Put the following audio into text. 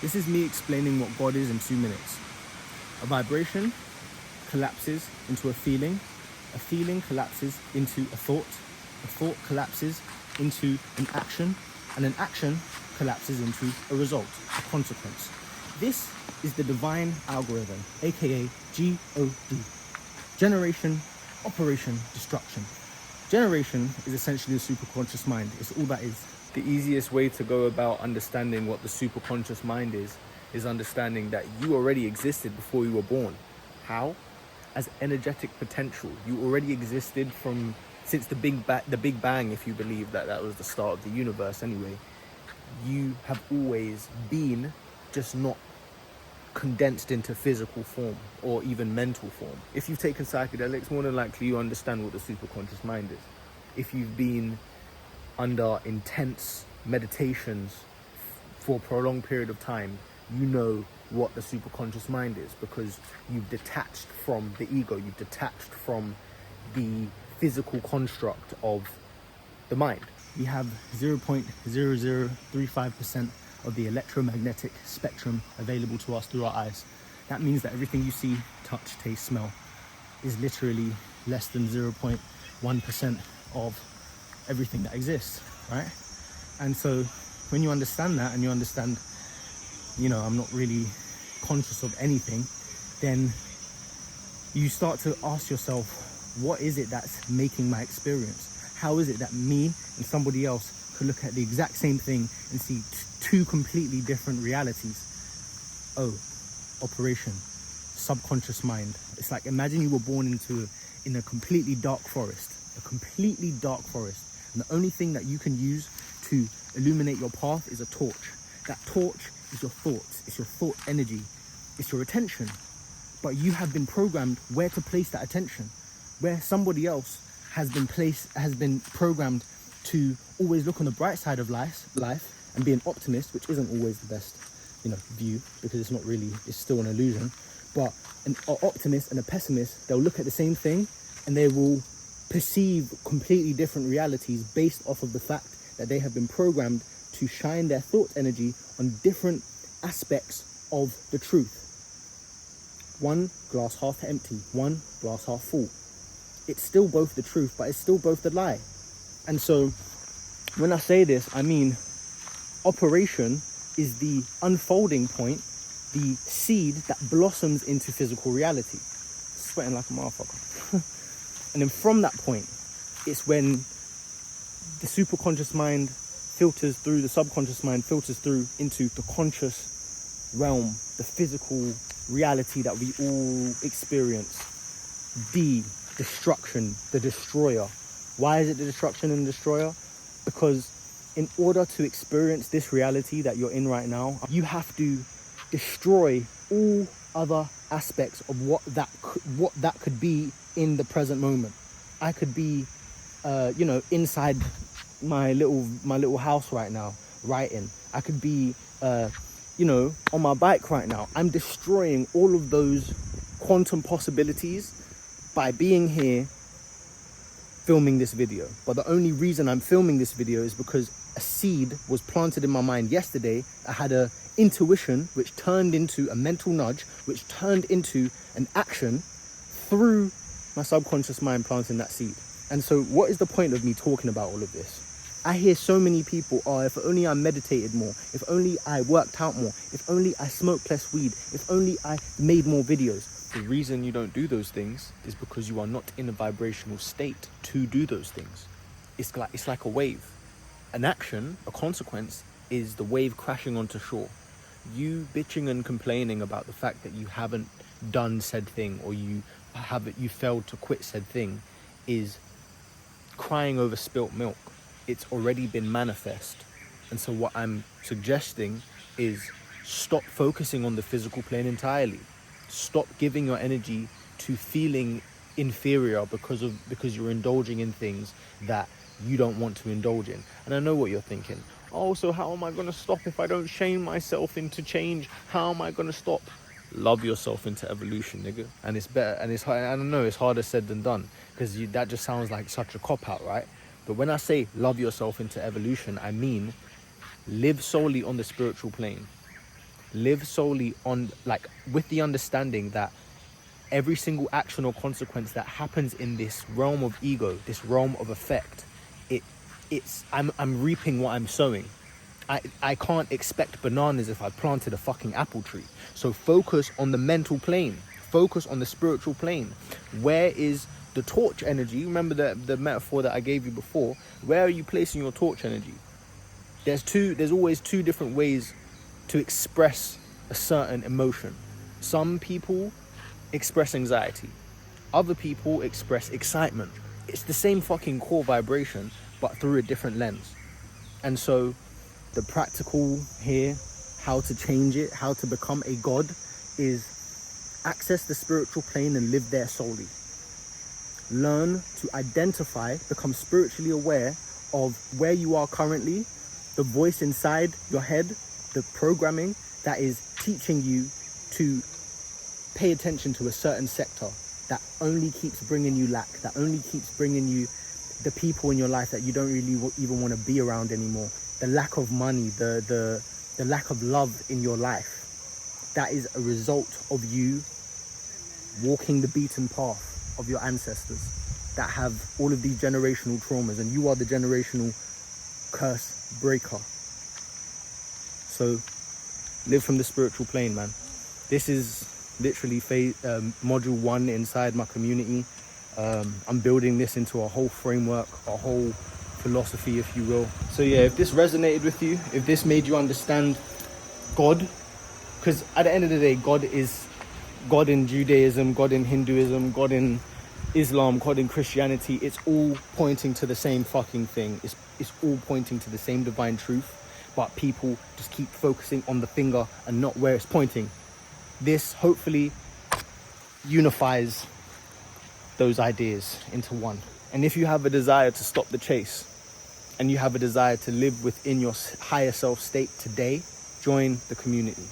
This is me explaining what God is in 2 minutes. A vibration collapses into a feeling collapses into a thought collapses into an action collapses into a result, a consequence. This is the divine algorithm, aka G.O.D. Generation, operation, destruction. Generation is essentially the superconscious mind. It's all that is. The easiest way to go about understanding what the superconscious mind is understanding that you already existed before you were born. How? As energetic potential. You already existed since the Big Bang, if you believe that that was the start of the universe anyway. You have always been, just not condensed into physical form or even mental form. If you've taken psychedelics, more than likely you understand what the superconscious mind is. If you've been under intense meditations for a prolonged period of time, you know what the superconscious mind is, because you've detached from the ego, you've detached from the physical construct of the mind. We have 0.0035% of the electromagnetic spectrum available to us through our eyes. That means that everything you see, touch, taste, smell is literally less than 0.1% of everything that exists, right? And so when you understand that, and you understand, I'm not really conscious of anything, then you start to ask yourself, what is it that's making my experience? How is it that me and somebody else could look at the exact same thing and see two completely different realities? Oh, operation, subconscious mind. It's like, imagine you were born in a completely dark forest, and the only thing that you can use to illuminate your path is a torch. That torch is your thoughts, it's your thought energy, it's your attention. But you have been programmed where to place that attention, where somebody else has been programmed to always look on the bright side of life and be an optimist, which isn't always the best, view, because it's still an illusion. But an optimist and a pessimist, they'll look at the same thing and they will perceive completely different realities based off of the fact that they have been programmed to shine their thought energy on different aspects of the truth. One glass half empty, one glass half full. It's still both the truth, but it's still both the lie. And so when I say this, I mean operation is the unfolding point, the seed that blossoms into physical reality. Sweating like a motherfucker. And then from that point, it's when the superconscious mind filters through, the subconscious mind filters through into the conscious realm, the physical reality that we all experience. Destruction, the destroyer. Why is it the destruction and destroyer? Because in order to experience this reality that you're in right now, you have to destroy all other aspects of what that could be in the present moment. I could be inside my little house right now writing. I could be on my bike right now. I'm destroying all of those quantum possibilities by being here filming this video. But the only reason I'm filming this video is because a seed was planted in my mind yesterday. I had a intuition which turned into a mental nudge, which turned into an action through my subconscious mind planting that seed. And so what is the point of me talking about all of this? I hear so many people, if only I meditated more, if only I worked out more, if only I smoked less weed, if only I made more videos. The reason you don't do those things is because you are not in a vibrational state to do those things. It's like a wave. An action, a consequence, is the wave crashing onto shore. You bitching and complaining about the fact that you haven't done said thing, or you failed to quit said thing, is crying over spilt milk. It's already been manifest. And so what I'm suggesting is stop focusing on the physical plane entirely. Stop giving your energy to feeling inferior because you're indulging in things that you don't want to indulge in. And I know what you're thinking. Oh, so how am I going to stop if I don't shame myself into change? How am I going to stop? Love yourself into evolution, nigga. And it's better, and it's hard. I don't know, it's harder said than done, because that just sounds like such a cop-out, right? But when I say love yourself into evolution, I mean live solely on the spiritual plane. Live solely on, like, with the understanding that every single action or consequence that happens in this realm of ego, this realm of effect, I'm reaping what I'm sowing. I can't expect bananas if I planted a fucking apple tree. So focus on the mental plane. Focus on the spiritual plane. Where is the torch energy? Remember the metaphor that I gave you before. Where are you placing your torch energy? There's always two different ways to express a certain emotion. Some people express anxiety. Other people express excitement. It's the same fucking core vibration, but through a different lens. And so the practical here, how to change it, how to become a god, is access the spiritual plane and live there solely. Learn to identify, become spiritually aware of where you are currently, the voice inside your head, the programming that is teaching you to pay attention to a certain sector that only keeps bringing you lack, that only keeps bringing you the people in your life that you don't really even want to be around anymore. The lack of money, the lack of love in your life. That is a result of you walking the beaten path of your ancestors that have all of these generational traumas, and you are the generational curse breaker. So live from the spiritual plane, man. This is literally module 1 inside my community. I'm building this into a whole framework, a whole philosophy, if you will. So yeah, if this resonated with you, if this made you understand God, because at the end of the day, God is God in Judaism, God in Hinduism, God in Islam, God in Christianity. It's all pointing to the same fucking thing. It's all pointing to the same divine truth, but people just keep focusing on the finger and not where it's pointing. This hopefully unifies those ideas into one. And if you have a desire to stop the chase, and you have a desire to live within your higher self state today, join the community.